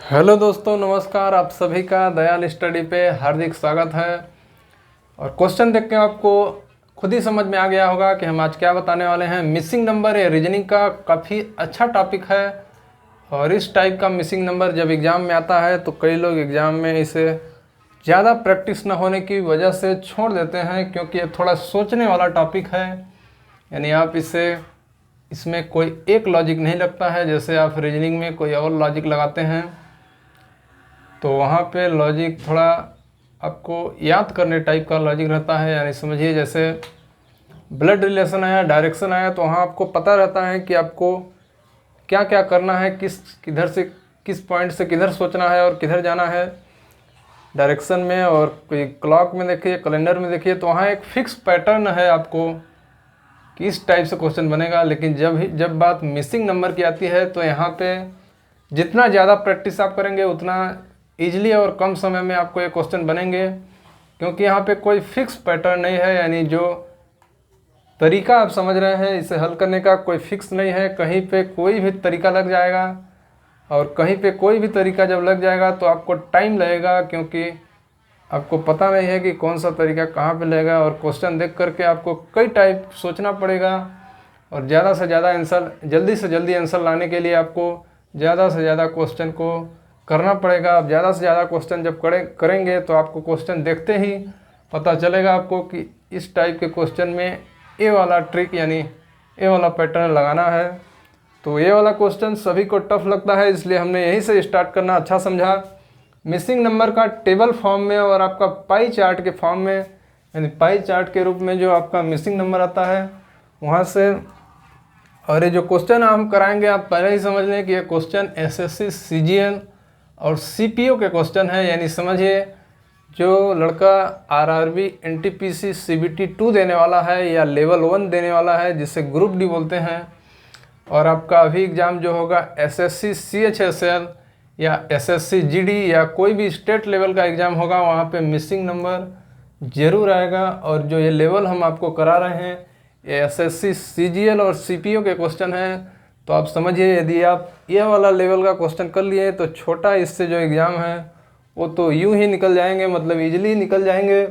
Hello दोस्तों, नमस्कार। आप सभी का दयाल स्टडी पे हार्दिक स्वागत है। और क्वेश्चन देख के आपको खुद ही समझ में आ गया होगा कि हम आज क्या बताने वाले हैं। मिसिंग नंबर या रीजनिंग का काफ़ी अच्छा टॉपिक है। और इस टाइप का मिसिंग नंबर जब एग्ज़ाम में आता है तो कई लोग एग्ज़ाम में इसे ज़्यादा प्रैक्टिस न होने की वजह से छोड़ देते हैं, क्योंकि ये थोड़ा सोचने वाला टॉपिक है। यानी आप इसमें कोई एक लॉजिक नहीं लगता है, जैसे आप रीजनिंग में कोई और लॉजिक लगाते हैं तो वहाँ पे लॉजिक थोड़ा आपको याद करने टाइप का लॉजिक रहता है। यानी समझिए जैसे ब्लड रिलेशन आया, डायरेक्शन आया, तो वहाँ आपको पता रहता है कि आपको क्या क्या करना है, किधर से किस पॉइंट से किधर सोचना है और किधर जाना है डायरेक्शन में। और कोई क्लॉक में देखिए, कैलेंडर में देखिए, तो वहाँ एक फिक्स पैटर्न है आपको कि इस टाइप से क्वेश्चन बनेगा। लेकिन जब बात मिसिंग नंबर की आती है तो यहाँ पे जितना ज़्यादा प्रैक्टिस आप करेंगे उतना ईजिली और कम समय में आपको ये क्वेश्चन बनेंगे, क्योंकि यहाँ पे कोई फिक्स पैटर्न नहीं है। यानी जो तरीका आप समझ रहे हैं इसे हल करने का कोई फिक्स नहीं है। कहीं पे कोई भी तरीका लग जाएगा, और कहीं पे कोई भी तरीका जब लग जाएगा तो आपको टाइम लगेगा, क्योंकि आपको पता नहीं है कि कौन सा तरीका कहाँ पे लगेगा। और क्वेश्चन देख करके आपको कई टाइप सोचना पड़ेगा, और ज़्यादा से ज़्यादा आंसर, जल्दी से जल्दी आंसर लाने के लिए आपको ज़्यादा से ज़्यादा क्वेश्चन को करना पड़ेगा। अब ज़्यादा से ज़्यादा क्वेश्चन जब करेंगे तो आपको क्वेश्चन देखते ही पता चलेगा आपको कि इस टाइप के क्वेश्चन में ए वाला ट्रिक यानी ए वाला पैटर्न लगाना है। तो ये वाला क्वेश्चन सभी को टफ लगता है, इसलिए हमने यहीं से स्टार्ट करना अच्छा समझा। मिसिंग नंबर का टेबल फॉर्म में और आपका पाई चार्ट के फॉर्म में, यानी पाई चार्ट के रूप में जो आपका मिसिंग नंबर आता है वहाँ से। और ये जो क्वेश्चन हम कराएंगे आप पहले ही समझ लें कि ये क्वेश्चन एसएससी, सीजीएल और सीपीओ के क्वेश्चन है। यानी समझिए जो लड़का आरआरबी, एनटीपीसी, सीबीटी 2 देने वाला है या लेवल 1 देने वाला है, जिसे ग्रुप डी बोलते हैं, और आपका अभी एग्ज़ाम जो होगा एसएससी सीएचएसएल या एसएससी जीडी या कोई भी स्टेट लेवल का एग्ज़ाम होगा, वहाँ पे मिसिंग नंबर ज़रूर आएगा। और जो ये लेवल हम आपको करा रहे हैं ये एसएससी, सीजीएल और सीपीओ के क्वेश्चन हैं। तो आप समझिए यदि आप ये वाला लेवल का क्वेश्चन कर लिए तो छोटा इससे जो एग्ज़ाम है वो तो यूं ही निकल जाएंगे, मतलब इजीली निकल जाएंगे।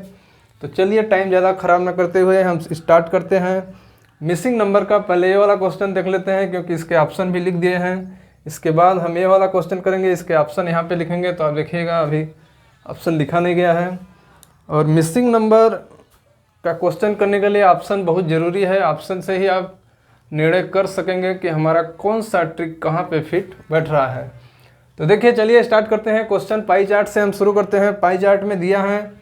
तो चलिए टाइम ज़्यादा ख़राब ना करते हुए हम स्टार्ट करते हैं। मिसिंग नंबर का पहले ये वाला क्वेश्चन देख लेते हैं, क्योंकि इसके ऑप्शन भी लिख दिए हैं। इसके बाद हम ये वाला क्वेश्चन करेंगे, इसके ऑप्शन यहाँ पे लिखेंगे। तो आप देखिएगा अभी ऑप्शन लिखा नहीं गया है। और मिसिंग नंबर का क्वेश्चन करने के लिए ऑप्शन बहुत ज़रूरी है। ऑप्शन से ही आप निर्णय कर सकेंगे कि हमारा कौन सा ट्रिक कहाँ पे फिट बैठ रहा है। तो देखिए चलिए स्टार्ट करते हैं। क्वेश्चन पाई चार्ट से हम शुरू करते हैं। पाई चार्ट में दिया है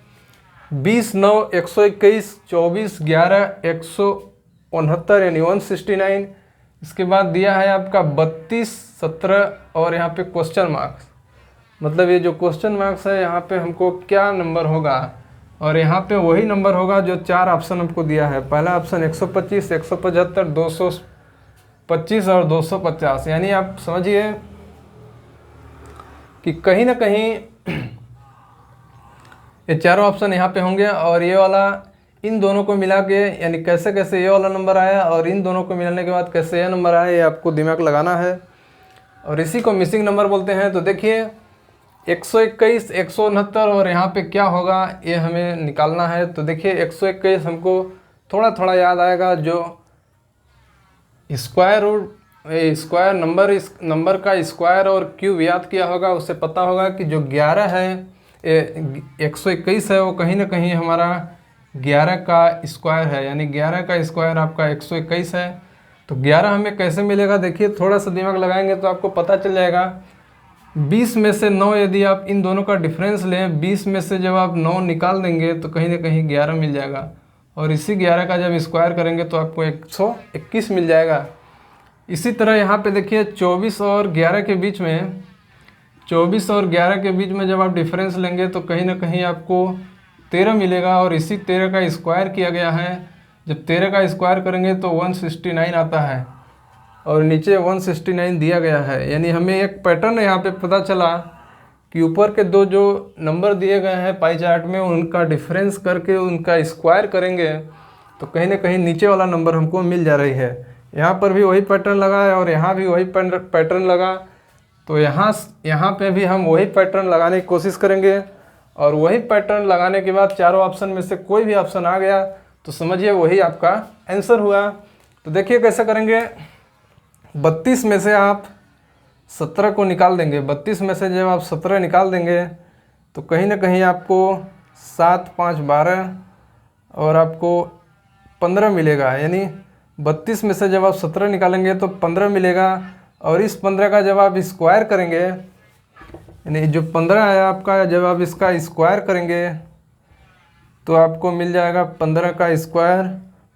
20/9/121, 24/11/169 यानी 169। इसके बाद दिया है आपका 32/17 और यहाँ पे क्वेश्चन मार्क्स, मतलब ये जो क्वेश्चन मार्क्स है यहाँ पे हमको क्या नंबर होगा। और यहाँ पे वही नंबर होगा जो 4 ऑप्शन हमको दिया है। पहला ऑप्शन 125, 175, 225 और 250। यानी आप समझिए कि कहीं ना कहीं ये चारों ऑप्शन यहाँ पे होंगे। और ये वाला इन दोनों को मिला के, यानी कैसे कैसे ये वाला नंबर आया और इन दोनों को मिलाने के बाद कैसे ये नंबर आया, ये आपको दिमाग लगाना है। और इसी को मिसिंग नंबर बोलते हैं। तो देखिए 121, 169 और यहाँ पे क्या होगा ये हमें निकालना है। तो देखिए 121 हमको थोड़ा थोड़ा याद आएगा, जो स्क्वायर रूट स्क्वायर नंबर, इस नंबर का स्क्वायर और क्यूब याद किया होगा, उससे पता होगा कि जो 11 है 121 है वो कहीं ना कहीं हमारा 11 का स्क्वायर है। यानी 11 का स्क्वायर आपका 121 है। तो 11 हमें कैसे मिलेगा, देखिए थोड़ा सा दिमाग लगाएंगे तो आपको पता चल जाएगा। 20 में से 9 यदि आप इन दोनों का डिफरेंस लें, 20 में से जब आप 9 निकाल देंगे तो कहीं ना कहीं 11 मिल जाएगा। और इसी 11 का जब स्क्वायर करेंगे तो आपको 121 मिल जाएगा। इसी तरह यहाँ पे देखिए 24 और 11 के बीच में, 24 और 11 के बीच में जब आप डिफरेंस लेंगे तो कहीं ना कहीं आपको 13 मिलेगा। और इसी 13 का स्क्वायर किया गया है। जब 13 का स्क्वायर करेंगे तो 169 आता है, और नीचे 169 दिया गया है। यानी हमें एक पैटर्न यहाँ पे पता चला कि ऊपर के दो जो नंबर दिए गए हैं पाई चार्ट में, उनका डिफरेंस करके उनका स्क्वायर करेंगे तो कहीं ना कहीं नीचे वाला नंबर हमको मिल जा रही है। यहाँ पर भी वही पैटर्न लगा है और यहाँ भी वही पैटर्न लगा। तो यहाँ पे भी हम वही पैटर्न लगाने की कोशिश करेंगे, और वही पैटर्न लगाने के बाद चारों ऑप्शन में से कोई भी ऑप्शन आ गया तो समझिए वही आपका आंसर हुआ। तो देखिए कैसे करेंगे, 32 में से आप 17 को निकाल देंगे। 32 में से जब आप 17 निकाल देंगे तो कहीं ना कहीं आपको 7 5 12 और आपको 15 मिलेगा। यानी 32 में से जब आप 17 निकालेंगे तो 15 मिलेगा, और इस 15 का जब आप स्क्वायर करेंगे, यानी जो 15 है आपका, जब आप इसका स्क्वायर करेंगे तो आपको मिल जाएगा 15 का स्क्वायर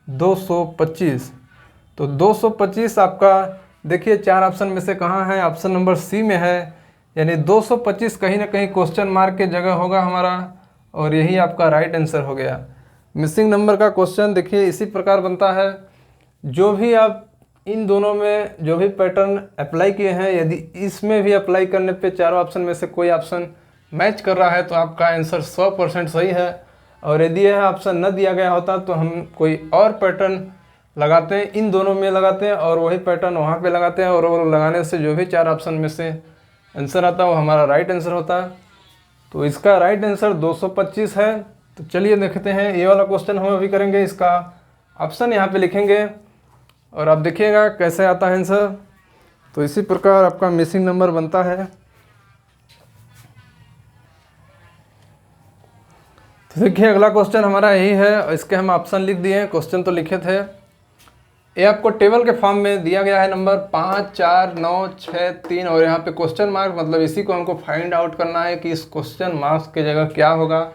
225। तो 225 आपका देखिए चार ऑप्शन में से कहाँ है, ऑप्शन नंबर सी में है। यानी 225 कहीं ना कहीं क्वेश्चन मार्क के जगह होगा हमारा, और यही आपका राइट आंसर हो गया। मिसिंग नंबर का क्वेश्चन देखिए इसी प्रकार बनता है। जो भी आप इन दोनों में जो भी पैटर्न अप्लाई किए हैं, यदि इसमें भी अप्लाई करने पे चारों ऑप्शन में से कोई ऑप्शन मैच कर रहा है तो आपका आंसर 100% सही है। और यदि यह ऑप्शन न दिया गया होता तो हम कोई और पैटर्न लगाते हैं, इन दोनों में लगाते हैं और वही पैटर्न वहाँ पे लगाते हैं, और वो लगाने से जो भी चार ऑप्शन में से आंसर आता है वो हमारा राइट आंसर होता है। तो इसका राइट आंसर 225 है। तो चलिए देखते हैं, ये वाला क्वेश्चन हम अभी करेंगे। इसका ऑप्शन यहाँ पे लिखेंगे और आप देखिएगा कैसे आता है आंसर। तो इसी प्रकार आपका मिसिंग नंबर बनता है। तो देखिए अगला क्वेश्चन हमारा यही है, इसके हम ऑप्शन लिख दिए हैं, क्वेश्चन तो लिखे थे। ये आपको टेबल के फॉर्म में दिया गया है, नंबर 5 4 9 6 3, और यहाँ पे क्वेश्चन मार्क, मतलब इसी को हमको फाइंड आउट करना है कि इस क्वेश्चन मार्क्स के जगह क्या होगा।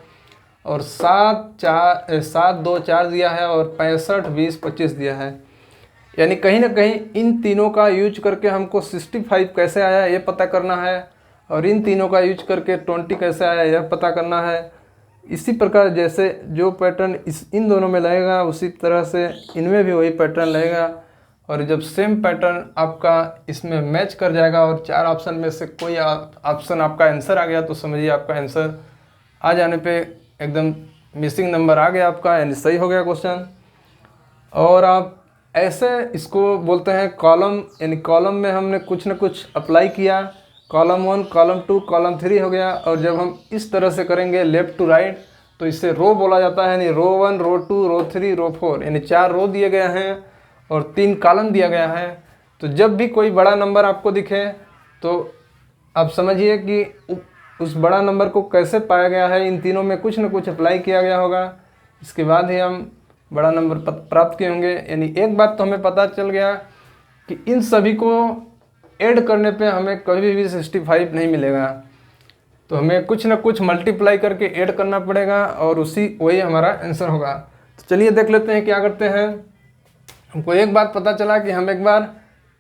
और 7 2 4 दिया है और 65 20 25 दिया है। यानी कहीं ना कहीं इन तीनों का यूज करके हमको 65 कैसे आया ये पता करना है, और इन तीनों का यूज करके 20 कैसे आया यह पता करना है। इसी प्रकार जैसे जो पैटर्न इन दोनों में लगेगा उसी तरह से इनमें भी वही पैटर्न लगेगा। और जब सेम पैटर्न आपका इसमें मैच कर जाएगा और चार ऑप्शन में से कोई ऑप्शन आपका आंसर आ गया तो समझिए आपका आंसर आ जाने पे एकदम मिसिंग नंबर आ गया आपका, यानी सही हो गया क्वेश्चन। और आप ऐसे इसको बोलते हैं कॉलम, यानी कॉलम में हमने कुछ न कुछ अप्लाई किया, कॉलम 1 कॉलम 2 कॉलम 3 हो गया। और जब हम इस तरह से करेंगे लेफ़्ट टू राइट तो इसे रो बोला जाता है। यानी रो 1 रो 2 रो 3 रो 4, यानी 4 रो दिए गए हैं और 3 कॉलम दिया गया है। तो जब भी कोई बड़ा नंबर आपको दिखे तो आप समझिए कि उस बड़ा नंबर को कैसे पाया गया है, इन तीनों में कुछ न कुछ अप्लाई किया गया होगा, इसके बाद ही हम बड़ा नंबर प्राप्त किए होंगे। यानी एक बात तो हमें पता चल गया कि इन सभी को ऐड करने पे हमें कभी भी 65 नहीं मिलेगा, तो हमें कुछ ना कुछ मल्टीप्लाई करके ऐड करना पड़ेगा और वही हमारा आंसर होगा। तो चलिए देख लेते हैं क्या करते हैं। हमको एक बात पता चला कि हम एक बार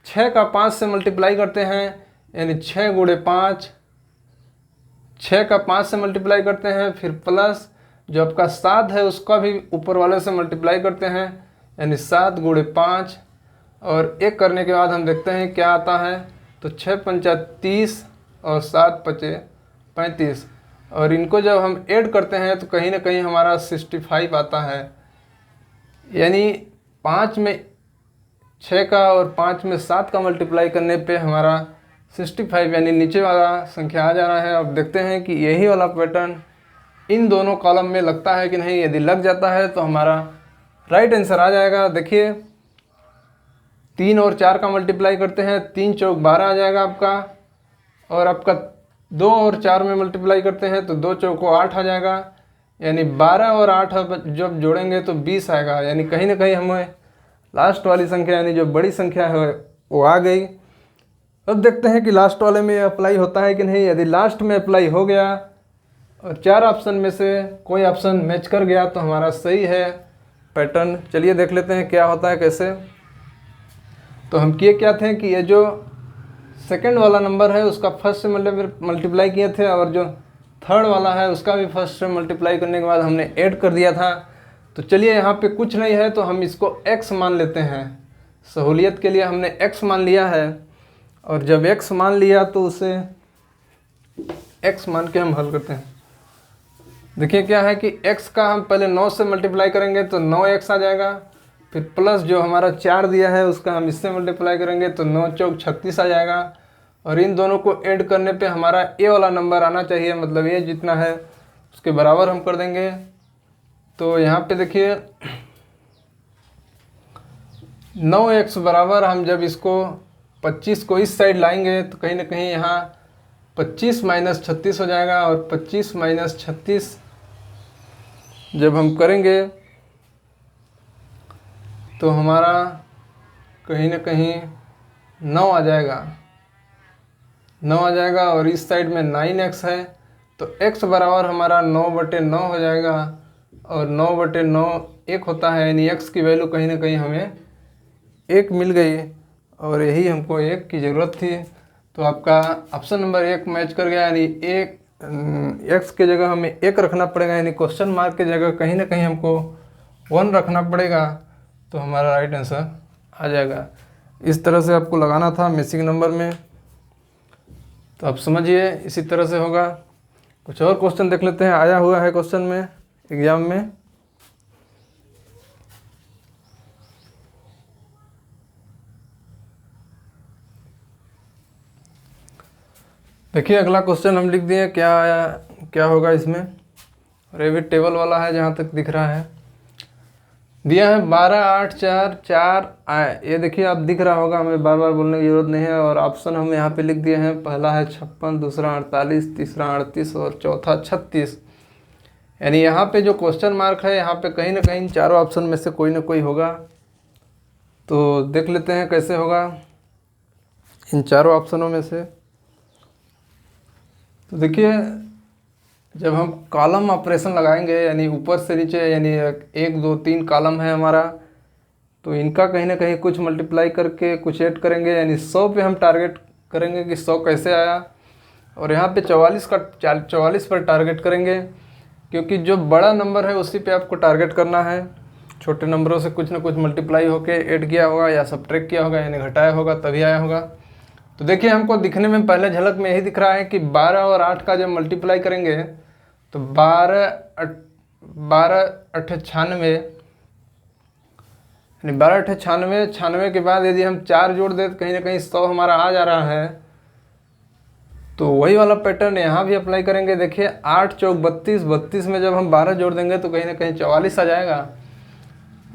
6 का 5 से मल्टीप्लाई करते हैं, यानी 6 गुणे 5, 6 का 5 से मल्टीप्लाई करते हैं, फिर प्लस जो आपका 7 है उसका भी ऊपर वाले से मल्टीप्लाई करते हैं, यानी 7 गुणे 5, और एक करने के बाद हम देखते हैं क्या आता है। तो 6 पंचा 30 और 7 पचे 35, और इनको जब हम ऐड करते हैं तो कहीं ना कहीं हमारा 65 आता है। यानी 5 में 6 का और 5 में 7 का मल्टीप्लाई करने पे हमारा 65 यानी नीचे वाला संख्या आ जा रहा है। अब देखते हैं कि यही वाला पैटर्न इन दोनों कॉलम में लगता है कि नहीं। यदि लग जाता है तो हमारा राइट आंसर आ जाएगा। देखिए 3 और 4 का मल्टीप्लाई करते हैं, 3 चौक 12 आ जाएगा आपका, और आपका 2 और 4 में मल्टीप्लाई करते हैं तो 2 चौको 8 आ जाएगा, यानी 12 और 8 जब जोड़ेंगे तो 20 आएगा। यानी कहीं ना कहीं हमें लास्ट वाली संख्या यानी जो बड़ी संख्या है वो आ गई। अब देखते हैं कि लास्ट वाले में अप्लाई होता है कि नहीं। यदि लास्ट में अप्लाई हो गया और 4 ऑप्शन में से कोई ऑप्शन मैच कर गया तो हमारा सही है पैटर्न। चलिए देख लेते हैं क्या होता है कैसे। तो हम किए क्या थे कि ये जो सेकंड वाला नंबर है उसका फर्स्ट से मल्टीप्लाई किए थे, और जो थर्ड वाला है उसका भी फर्स्ट से मल्टीप्लाई करने के बाद हमने ऐड कर दिया था। तो चलिए यहाँ पे कुछ नहीं है तो हम इसको x मान लेते हैं। सहूलियत के लिए हमने x मान लिया है, और जब x मान लिया तो उसे x मान के हम हल करते हैं। देखिए क्या है कि x का हम पहले 9 से मल्टीप्लाई करेंगे तो 9x आ जाएगा, फिर प्लस जो हमारा 4 दिया है उसका हम इससे मल्टीप्लाई करेंगे तो 9 चौक 36 आ जाएगा, और इन दोनों को ऐड करने पे हमारा ए वाला नंबर आना चाहिए, मतलब ये जितना है उसके बराबर हम कर देंगे। तो यहाँ पे देखिए 9x बराबर, हम जब इसको 25 को इस साइड लाएंगे तो कहीं ना कहीं यहाँ 25 माइनस 36 हो जाएगा, और 25 माइनस 36 जब हम करेंगे तो हमारा कहीं ना कहीं 9 आ जाएगा, 9 आ जाएगा। और इस साइड में 9x है तो x बराबर हमारा 9/9 हो जाएगा, और 9/9 1 होता है, यानी x की वैल्यू कहीं ना कहीं हमें 1 मिल गई, और यही हमको 1 की ज़रूरत थी। तो आपका ऑप्शन नंबर 1 मैच कर गया, यानी x के जगह हमें 1 रखना पड़ेगा, यानी क्वेश्चन मार्क के जगह कहीं ना कहीं हमको 1 रखना पड़ेगा, तो हमारा राइट आंसर आ जाएगा। इस तरह से आपको लगाना था मिसिंग नंबर में। तो आप समझिए इसी तरह से होगा। कुछ और क्वेश्चन देख लेते हैं, आया हुआ है क्वेश्चन में एग्जाम में। देखिए अगला क्वेश्चन हम लिख दिए, क्या आया, क्या होगा इसमें। और ये भी टेबल वाला है जहाँ तक दिख रहा है। दिया है 12, 8, 4, 4 आए, ये देखिए आप दिख रहा होगा, हमें बार बार बोलने की ज़रूरत नहीं है। और ऑप्शन हम यहाँ पे लिख दिए हैं, पहला है 56, दूसरा 48, तीसरा 38 और चौथा 36। यानी यहाँ पे जो क्वेश्चन मार्क है, यहाँ पे कहीं ना कहीं चारों ऑप्शन में से कोई ना कोई होगा। तो देख लेते हैं कैसे होगा इन चारों ऑप्शनों में से। तो देखिए जब हम कॉलम ऑपरेशन लगाएंगे, यानी ऊपर से नीचे, यानी 1, 2, 3 कॉलम है हमारा, तो इनका कहीं ना कहीं कुछ मल्टीप्लाई करके कुछ ऐड करेंगे, यानी 100 पे हम टारगेट करेंगे कि 100 कैसे आया। और यहाँ पे 44 पर टारगेट करेंगे, क्योंकि जो बड़ा नंबर है उसी पे आपको टारगेट करना है। छोटे नंबरों से कुछ ना कुछ मल्टीप्लाई होके ऐड किया होगा या सब्ट्रैक्ट किया होगा, यानी घटाया होगा, तभी आया होगा। तो देखिए हमको दिखने में पहले झलक में यही दिख रहा है कि 12 और 8 का जब मल्टीप्लाई करेंगे तो 12 8 96, यानी 12 8 96, 96 के बाद यदि हम 4 जोड़ दें तो कहीं ना कहीं 100 हमारा आ जा रहा है। तो वही वाला पैटर्न यहाँ भी अप्लाई करेंगे। देखिए 8 चौक 32, 32 में जब हम 12 जोड़ देंगे तो कहीं ना कहीं 44 आ जाएगा।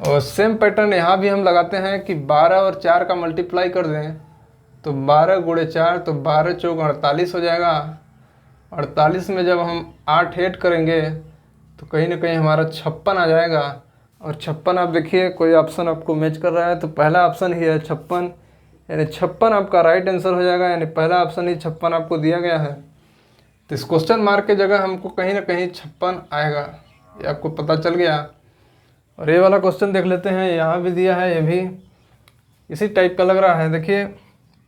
और सेम पैटर्न यहाँ भी हम लगाते हैं कि 12 और 4 का मल्टीप्लाई कर दें तो 12 गुणे 4, तो 12 चौक 48 हो जाएगा। 48 में जब हम 8 ऐड करेंगे तो कहीं ना कहीं हमारा 56 आ जाएगा। और 56 आप देखिए कोई ऑप्शन आपको मैच कर रहा है, तो पहला ऑप्शन ही है 56, यानी 56 आपका राइट आंसर हो जाएगा, यानी पहला ऑप्शन ही 56 आपको दिया गया है। तो इस क्वेश्चन मार्क के जगह हमको कहीं ना कहीं 56 आएगा, ये आपको पता चल गया। और ये वाला क्वेश्चन देख लेते हैं, यहाँ भी दिया है, ये भी इसी टाइप का लग रहा है। देखिए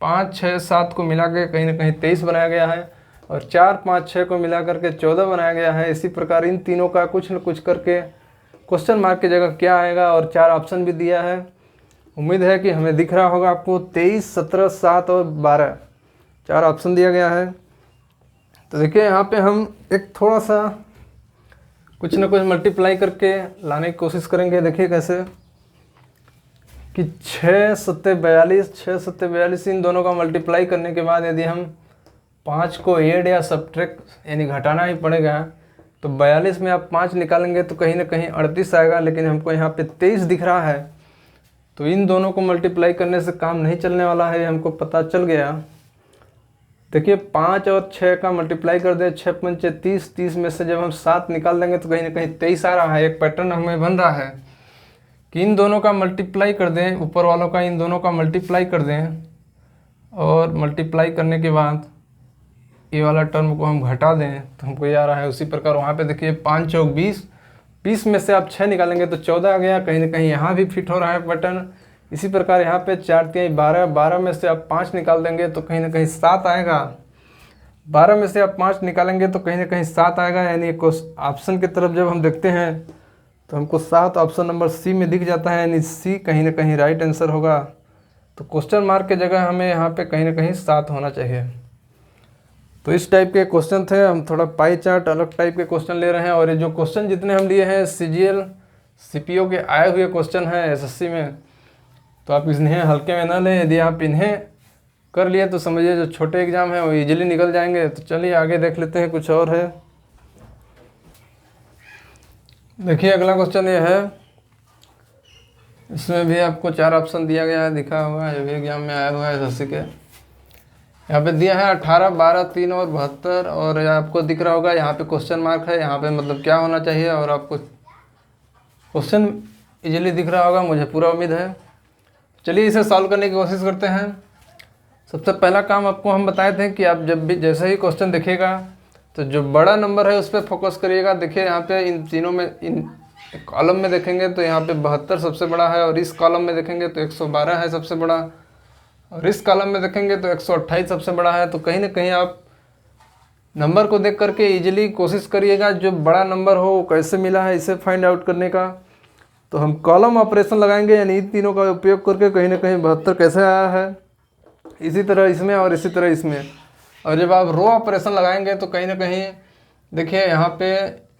5, 6, 7 को मिला के कहीं ना कहीं 23 बनाया गया है, और 4, 5, 6 को मिला करके 14 बनाया गया है। इसी प्रकार इन तीनों का कुछ न कुछ करके क्वेश्चन मार्क की जगह क्या आएगा, और 4 ऑप्शन भी दिया है। उम्मीद है कि हमें दिख रहा होगा आपको, 23, 17, 7 और 12 4 ऑप्शन दिया गया है। तो देखिए यहाँ पे हम एक थोड़ा सा कुछ न कुछ मल्टीप्लाई करके लाने की कोशिश करेंगे। देखिए कैसे कि 6 7 42, 6 7 42, इन दोनों का मल्टीप्लाई करने के बाद यदि हम 5 को ऐड या सब्ट्रैक्ट यानी घटाना ही पड़ेगा, तो 42 में आप 5 निकालेंगे तो कहीं ना कहीं 38 आएगा, लेकिन हमको यहाँ पे 23 दिख रहा है। तो इन दोनों को मल्टीप्लाई करने से काम नहीं चलने वाला है, हमको पता चल गया। देखिए 5 और 6 का मल्टीप्लाई कर दे, 6 पंचे 30, 30 में से जब हम 7 निकाल देंगे तो कहीं ना कहीं 23 आ रहा है। एक पैटर्न हमें बन रहा है कि इन दोनों का मल्टीप्लाई कर दें, ऊपर वालों का इन दोनों का मल्टीप्लाई कर दें, और मल्टीप्लाई करने के बाद ये वाला टर्म को हम घटा दें तो हमको ये आ रहा है। उसी प्रकार वहाँ पे देखिए 5 चौक 20, 20 में से आप 6 निकालेंगे तो 14 आ गया, कहीं ना कहीं यहाँ भी फिट हो रहा है पैटर्न। इसी प्रकार यहाँ पे 4 3 12, 12 में से आप 5 निकाल देंगे तो कहीं ना कहीं 7 आएगा। 12 में से आप 5 निकालेंगे तो कहीं ना कहीं 7 आएगा, यानी ऑप्शन की तरफ जब हम देखते हैं तो हमको 7 ऑप्शन नंबर सी में दिख जाता है, यानी सी कहीं ना कहीं राइट आंसर होगा। तो क्वेश्चन मार्क के जगह हमें यहाँ पे कहीं ना कहीं 7 होना चाहिए। तो इस टाइप के क्वेश्चन थे, हम थोड़ा पाई चार्ट अलग टाइप के क्वेश्चन ले रहे हैं। और ये जो क्वेश्चन जितने हम लिए हैं CGL CPO के आए हुए क्वेश्चन हैं SSC में, तो आप इन्हें हल्के में ना लें। यदि आप इन्हें कर लिए तो समझिए जो छोटे एग्ज़ाम हैं वो इजीली निकल जाएंगे। तो चलिए आगे देख लेते हैं, कुछ और है। देखिए अगला क्वेश्चन ये है, इसमें भी आपको 4 ऑप्शन दिया गया है, दिखा होगा, ये भी एग्जाम में आया हुआ है एसएससी के। यहाँ पे दिया है 18, 12, 3 और 72, और आपको दिख रहा होगा यहाँ पे क्वेश्चन मार्क है, यहाँ पे मतलब क्या होना चाहिए, और आपको क्वेश्चन इजीली दिख रहा होगा, मुझे पूरा उम्मीद है। चलिए इसे सॉल्व करने की कोशिश करते हैं। सबसे पहला काम आपको हम बताए थे कि आप जब भी जैसे ही क्वेश्चन दिखेगा तो जो बड़ा नंबर है उस पर फोकस करिएगा। देखिए यहाँ पे इन तीनों में, इन कॉलम में देखेंगे तो यहाँ पे 72 सबसे बड़ा है, और इस कॉलम में देखेंगे तो 112 है सबसे बड़ा, और इस कॉलम में देखेंगे तो 128 सबसे बड़ा है। तो कहीं ना कहीं आप नंबर को देख करके इजीली कोशिश करिएगा जो बड़ा नंबर हो वो कैसे मिला है इसे फाइंड आउट करने का। तो हम कॉलम ऑपरेशन लगाएंगे, यानी इन तीनों का उपयोग करके कहीं ना कहीं 72 कैसे आया है, इसी तरह इसमें और इसी तरह इसमें। और जब आप रो ऑपरेशन लगाएंगे तो कहीं ना कहीं देखिए यहाँ पे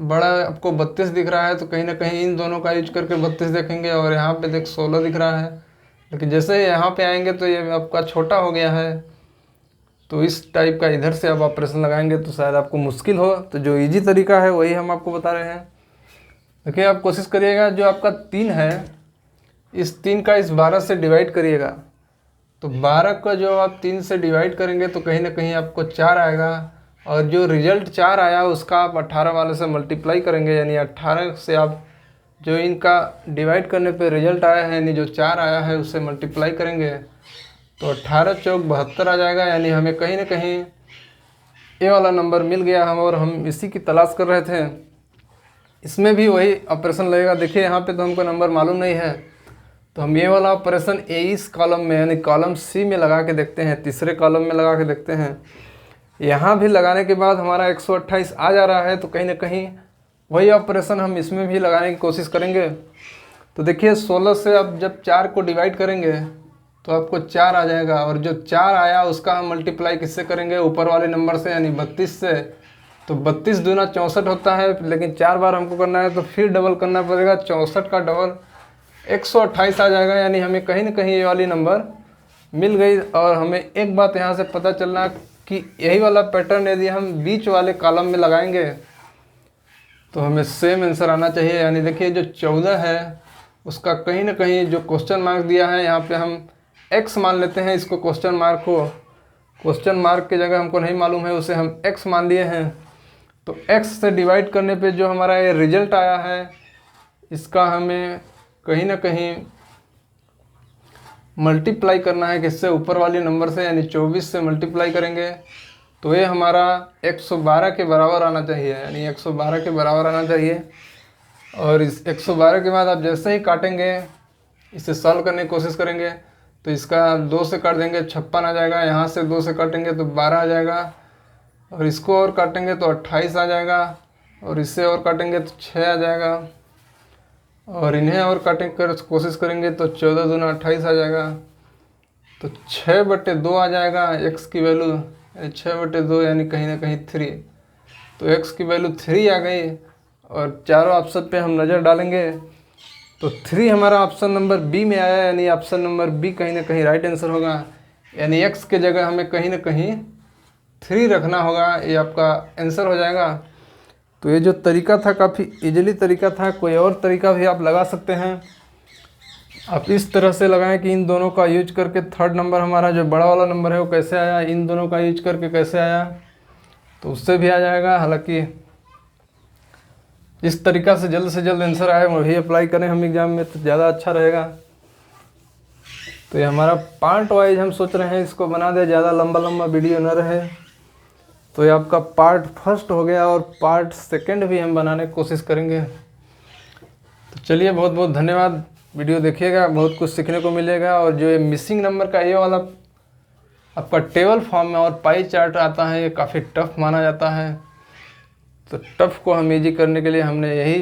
बड़ा आपको 32 दिख रहा है, तो कहीं ना कहीं इन दोनों का यूज करके 32 देखेंगे, और यहाँ पे देख 16 दिख रहा है, लेकिन जैसे ही यहाँ पे आएंगे तो ये आपका छोटा हो गया है। तो इस टाइप का इधर से आप ऑपरेशन लगाएंगे तो शायद आपको मुश्किल हो, तो जो ईजी तरीका है वही हम आपको बता रहे हैं। देखिए आप कोशिश करिएगा जो आपका 3 है, इस 3 का इस 12 से डिवाइड करिएगा। तो 12 का जो आप 3 से डिवाइड करेंगे तो कहीं ना कहीं आपको 4 आएगा, और जो रिजल्ट 4 आया उसका आप 18 वाले से मल्टीप्लाई करेंगे, यानी 18 से आप जो इनका डिवाइड करने पे रिजल्ट आया है, यानी जो 4 आया है उससे मल्टीप्लाई करेंगे तो 18 चौक 72 आ जाएगा। यानी हमें कहीं ना कहीं ये वाला नंबर मिल गया हम, और हम इसी की तलाश कर रहे थे। इसमें भी वही ऑपरेशन लगेगा। देखिए यहाँ पे तो हमको नंबर मालूम नहीं है, तो हम ये वाला ऑपरेशन इस कॉलम में यानी कॉलम सी में लगा के देखते हैं, तीसरे कॉलम में लगा के देखते हैं। यहाँ भी लगाने के बाद हमारा 128 आ जा रहा है, तो कहीं ना कहीं वही ऑपरेशन हम इसमें भी लगाने की कोशिश करेंगे। तो देखिए 16 से आप जब 4 को डिवाइड करेंगे तो आपको 4 आ जाएगा, और जो 4 आया उसका हम मल्टीप्लाई किससे करेंगे, ऊपर वाले नंबर से यानी 32 से। तो 32 दूना 64 होता है, लेकिन 4 बार हमको करना है तो फिर डबल करना पड़ेगा, 64 का डबल 128 आ जाएगा। यानी हमें कहीं ना कहीं ये वाली नंबर मिल गई। और हमें एक बात यहाँ से पता चलना कि यही वाला पैटर्न यदि हम बीच वाले कॉलम में लगाएंगे तो हमें सेम आंसर आना चाहिए। यानी देखिए जो 14 है उसका कहीं ना कहीं जो क्वेश्चन मार्क दिया है यहाँ पे हम x मान लेते हैं, इसको क्वेश्चन मार्क को, क्वेश्चन मार्क की जगह हमको नहीं मालूम है उसे हम x मान लिए हैं। तो x से डिवाइड करने पे जो हमारा ये रिजल्ट आया है इसका हमें कहीं ना कहीं मल्टीप्लाई करना है, किससे, ऊपर वाले नंबर से, यानी 24 से मल्टीप्लाई करेंगे तो ये हमारा 112 के बराबर आना चाहिए, यानी 112 के बराबर आना चाहिए। और इस 112 के बाद आप जैसे ही काटेंगे, इसे सॉल्व करने की कोशिश करेंगे तो इसका 2 से काट देंगे 56 आ जाएगा, यहाँ से 2 से काटेंगे तो 12 आ जाएगा, और इसको और काटेंगे तो 28 आ जाएगा, और इससे और काटेंगे तो 6 आ जाएगा, और इन्हें और काटेंगे कर कोशिश करेंगे तो 14 दूना 28 आ जाएगा। तो 6/2 आ जाएगा x की वैल्यू, 6/2 यानी कहीं ना कहीं 3। तो x की वैल्यू 3 आ गई, और चारों ऑप्शन पे हम नज़र डालेंगे तो 3 हमारा ऑप्शन नंबर बी में आया, यानी ऑप्शन नंबर बी कहीं ना कहीं राइट आंसर होगा। यानी x के जगह हमें कहीं ना कहीं 3 रखना होगा, ये आपका आंसर हो जाएगा। तो ये जो तरीका था काफ़ी इजीली तरीका था, कोई और तरीका भी आप लगा सकते हैं। आप इस तरह से लगाएं कि इन दोनों का यूज करके थर्ड नंबर हमारा जो बड़ा वाला नंबर है वो कैसे आया, इन दोनों का यूज करके कैसे आया, तो उससे भी आ जाएगा। हालांकि इस तरीका से जल्द आंसर आए वही अप्लाई करें हम एग्ज़ाम में तो ज़्यादा अच्छा रहेगा। तो ये हमारा पार्ट वाइज हम सोच रहे हैं इसको बना दे, ज़्यादा लंबा वीडियो न रहे। तो ये आपका पार्ट फर्स्ट हो गया, और पार्ट सेकंड भी हम बनाने की कोशिश करेंगे। तो चलिए बहुत बहुत धन्यवाद, वीडियो देखिएगा, बहुत कुछ सीखने को मिलेगा। और जो ये मिसिंग नंबर का ये वाला आपका टेबल फॉर्म में और पाई चार्ट आता है, ये काफ़ी टफ माना जाता है। तो टफ को हम इजी करने के लिए हमने यही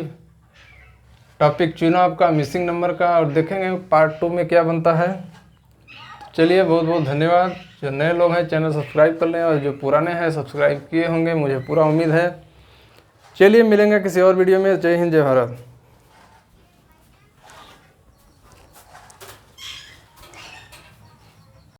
टॉपिक चुना आपका मिसिंग नंबर का, और देखेंगे पार्ट 2 में क्या बनता है। चलिए बहुत बहुत धन्यवाद। जो नए लोग हैं चैनल सब्सक्राइब कर लें, और जो पुराने हैं सब्सक्राइब किए होंगे, मुझे पूरा उम्मीद है। चलिए मिलेंगे किसी और वीडियो में। जय हिंद, जय भारत।